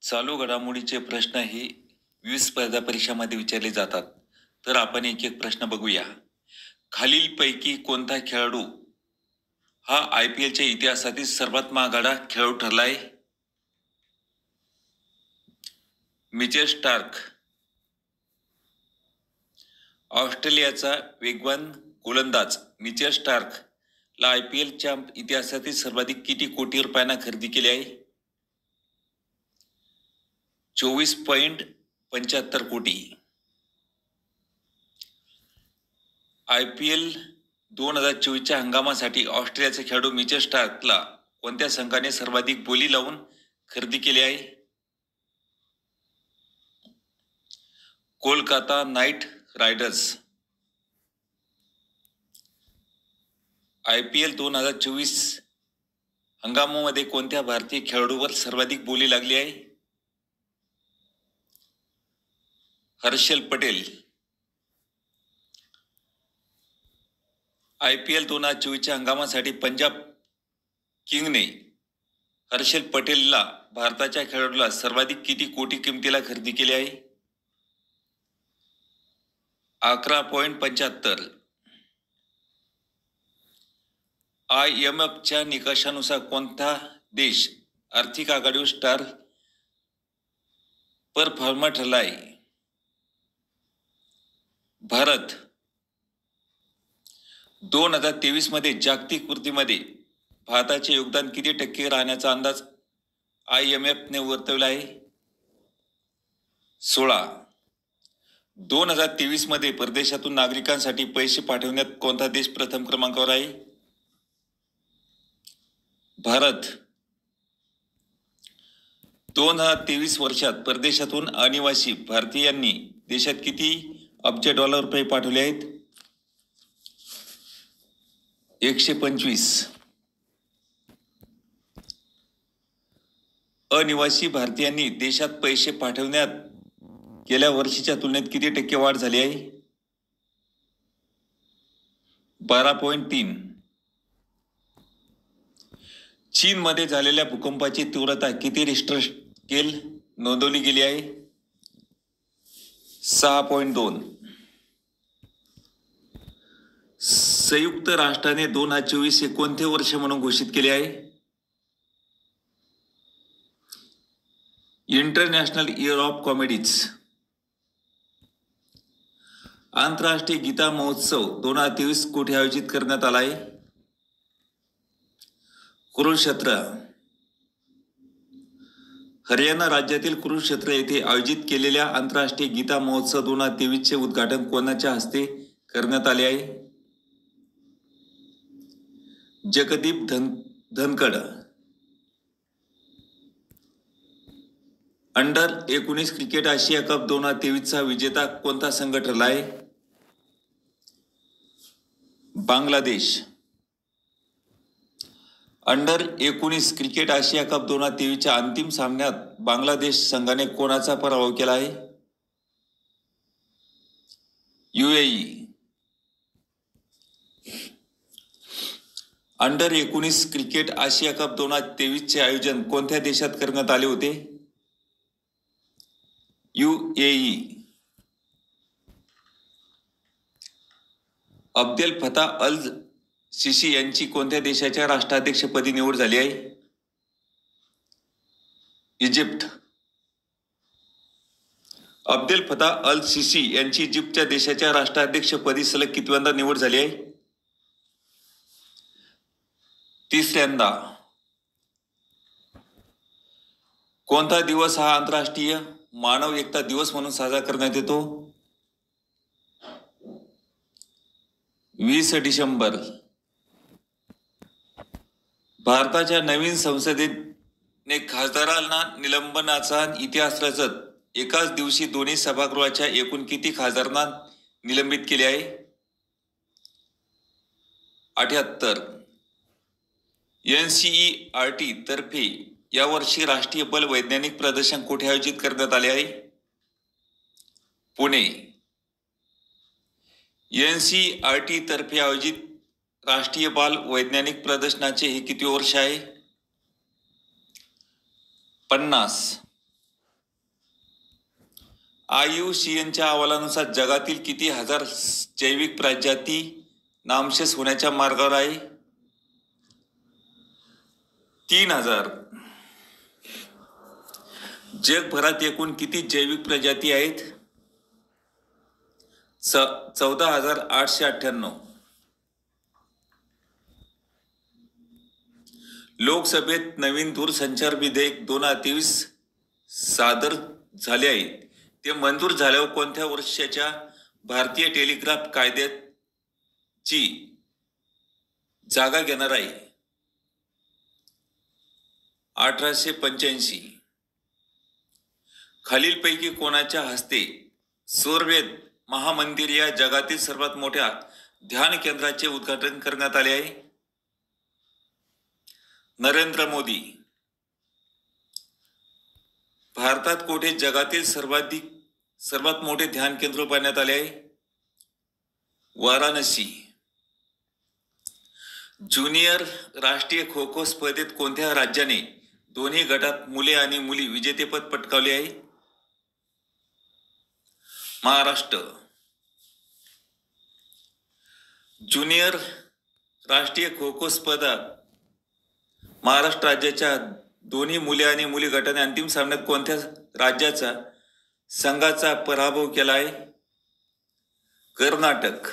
चालू घडामोडीचे प्रश्न हे विविध स्पर्धा परीक्षामध्ये विचारले जातात. तर आपण एक एक प्रश्न बघूया. खालीलपैकी कोणता खेळाडू हा IPLच्या इतिहासातील सर्वात महागडा खेळाडू ठरलाय? Mitchell Starc. ऑस्ट्रेलियाचा वेगवान गोलंदाज मिचेल स्टार्क ला IPLच्या इतिहासातील सर्वाधिक किती कोटी रुपयांना खरेदी केले आहे? 24.75 कोटी. IPL 2024च्या हंगामासाठी ऑस्ट्रेलियाचे खेळाडू मिचेल स्टार्कला कोणत्या संघाने सर्वाधिक बोली लावून खरेदी केली आहे? Kolkata night riders. IPL 2024 हंगामामध्ये कोणत्या भारतीय खेळाडूवर सर्वाधिक बोली लागली आहे? हर्षल पटेल. IPL 2024च्या हंगामासाठी पंजाब किंगने हर्षल पटेलला भारताच्या खेळाडूला सर्वाधिक किती कोटी किमतीला खरेदी केली आहे? 11.75. IMFच्या निकषानुसार कोणता देश आर्थिक आघाडीवर स्टार परफॉर्मर ठरला आहे? भारत. 2023 मध्ये जागतिक वृद्धीमध्ये भारताचे योगदान किती टक्के राहण्याचा अंदाज IMFने वर्तवला आहे? 16. 2023 मध्ये परदेशातून नागरिकांसाठी पैसे पाठवण्यात कोणता देश प्रथम क्रमांकावर आहे? भारत. 2023 वर्षात परदेशातून अनिवासी भारतीयांनी देशात किती अब्ज डॉलर रुपये पाठवले आहेत? 125. अनिवासी भारतीयांनी देशात पैसे पाठवण्यात गेल्या वर्षीच्या तुलनेत किती टक्के वाढ झाली आहे? 12.3. चीनमध्ये झालेल्या भूकंपाची तीव्रता किती रिश्टर स्केल नोंदवली गेली आहे? 6.2. संयुक्त राष्ट्राने 2024 हे कोणते वर्ष म्हणून घोषित केले आहे? International year of comedies. आंतरराष्ट्रीय गीता महोत्सव 2023 कुठे आयोजित करण्यात आला आहे? कुरुक्षेत्र. हरियाणा राज्यातील कुरुक्षेत्र येथे आयोजित केलेल्या आंतरराष्ट्रीय गीता महोत्सव 2023चे उद्घाटन कोणाच्या हस्ते करण्यात आले आहे? जगदीप धनखड. अंडर-19 क्रिकेट आशिया कप 2023चा विजेता कोणता संघ ठरला आहे? बांगलादेश. अंडर-19 क्रिकेट आशिया कप 2023च्या अंतिम सामन्यात बांगलादेश संघाने कोणाचा पराभव केला आहे? UAE. अंडर-19 क्रिकेट आशिया कप 2023चे आयोजन कोणत्या देशात करण्यात आले होते? UAE. Abdel Fattah al Sisi यांची कोणत्या देशाच्या राष्ट्राध्यक्षपदी निवड झाली आहे? Egypt. Abdel Fattah al Sisi यांची इजिप्तच्या देशाच्या राष्ट्राध्यक्षपदी सलग कितव्यांदा निवड झाली आहे? तिसऱ्यांदा. कोणता दिवस हा आंतरराष्ट्रीय मानव एकता दिवस म्हणून साजरा करण्यात येतो? 20 डिसेंबर. भारताच्या नवीन संसदेने खासदारांना निलंबनाचा इतिहास रचत एकाच दिवशी दोन्ही सभागृहाच्या एकूण किती खासदारांना निलंबित केले आहे? 78. NCERT तर्फे यावर्षी राष्ट्रीय बल वैज्ञानिक प्रदर्शन कुठे आयोजित करण्यात आले आहे? पुणे. NCERT तर्फे आयोजित राष्ट्रीय बाल वैज्ञानिक प्रदर्शनाचे हे किती वर्ष आहे? 50. IUCNच्या अहवालानुसार जगातील किती हजार जैविक प्रजाती नामशेष होण्याच्या मार्गावर आहे? 3000. जगभरात एकूण किती जैविक प्रजाती आहेत? 14,898. लोकसभेत नवीन दूरसंचार विधेयक 2023 सादर झाले आहे. ते मंजूर झाल्यावर कोणत्या वर्षाच्या भारतीय टेलिग्राफ कायद्याची जागा घेणार आहे? 1885. खालीलपैकी कोणाच्या हस्ते सूर्यवेद महामंदिर या जगातील सर्वात मोठ्या ध्यान केंद्राचे उद्घाटन करण्यात आले आहे? नरेंद्र मोदी. भारतात कोठे जगातील सर्वात मोठे ध्यान केंद्र बांधण्यात आले आहे? वाराणसी. ज्युनियर राष्ट्रीय खो खो स्पर्धेत कोणत्या राज्याने दोन्ही गटात मुले आणि मुली विजेतेपद पटकावले आहे? महाराष्ट्र. ज्युनियर राष्ट्रीय खो खो स्पर्धा महाराष्ट्र राज्याच्या दोन्ही मुले आणि मुली गटाने अंतिम सामन्यात कोणत्या राज्याचा संघाचा पराभव केला आहे? कर्नाटक.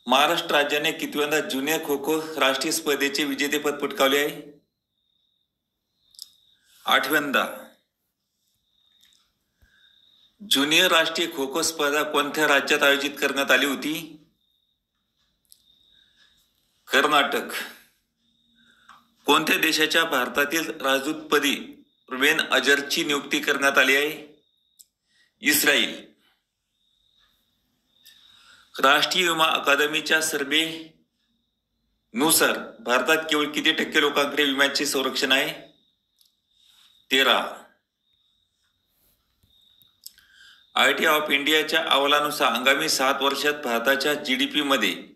महाराष्ट्र राज्याने कितव्यांदा ज्युनियर खो खो राष्ट्रीय स्पर्धेचे विजेतेपद पटकावले आहे? 8व्यांदा. ज्युनियर राष्ट्रीय खो खो स्पर्धा कोणत्या राज्यात आयोजित करण्यात आली होती? कर्नाटक. कोणत्या देशाच्या भारतातील राजदूतपदी रुबेन अजरची नियुक्ती करण्यात आली आहे? इस्रायल. राष्ट्रीय विमा अकादमीच्या सर्वे नुसार भारतात केवळ किती टक्के लोकांकडे विम्याचे संरक्षण आहे? 13. IIT ऑफ इंडियाच्या अहवालानुसार आगामी 7 वर्षात भारताच्या GDP मध्ये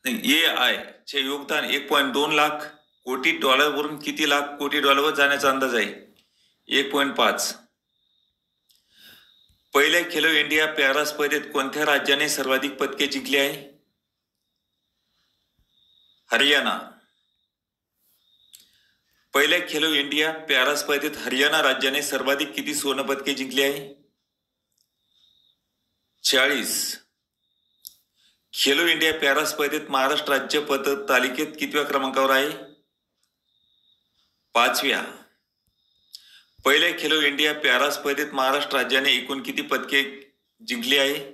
AI चे योगदान 1.2 लाख कोटी डॉलरवरून किती लाख कोटी डॉलरवर जाण्याचा अंदाज आहे? 1.5. पहिल्या खेलो इंडिया पॅरा स्पर्धेत कोणत्या राज्याने सर्वाधिक पदके जिंकली आहे? हरियाणा. पहिल्या खेलो इंडिया पॅरा स्पर्धेत हरियाणा राज्याने सर्वाधिक किती सुवर्ण पदके जिंकली आहे? 40. खेलो इंडिया पॅरा स्पर्धेत महाराष्ट्र राज्य पदक तालिकेत कितव्या क्रमांकावर आहे? 5व्या. पहिल्या खेलो इंडिया पॅरा स्पर्धेत महाराष्ट्र राज्याने एकूण किती पदके जिंकली आहे?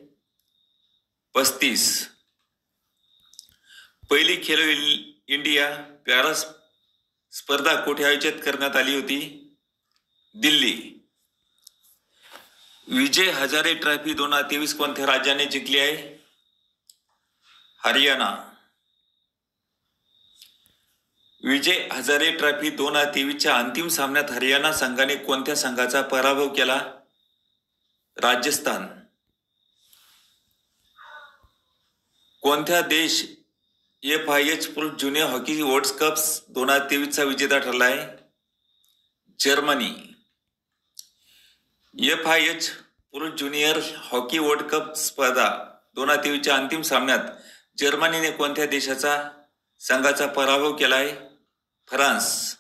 35. पहिली खेलो इंडिया पॅरा स्पर्धा कुठे आयोजित करण्यात आली होती? दिल्ली. विजय हजारे ट्रॉफी 2023 कोणत्या राज्याने जिंकली आहे? हरियाणा. विजय हजारे ट्रॉफी 2023च्या अंतिम सामन्यात हरियाणा संघाने कोणत्या संघाचा पराभव केला? राजस्थान. कोणत्या देश FIH पुरुष ज्युनियर हॉकी वर्ल्ड कप 2023चा विजेता ठरला आहे? जर्मनी. FIH पुरुष ज्युनियर हॉकी वर्ल्ड कप स्पर्धा 2023च्या अंतिम सामन्यात जर्मनीने कोणत्या देशाचा संघाचा पराभव केला आहे? फ्रान्स.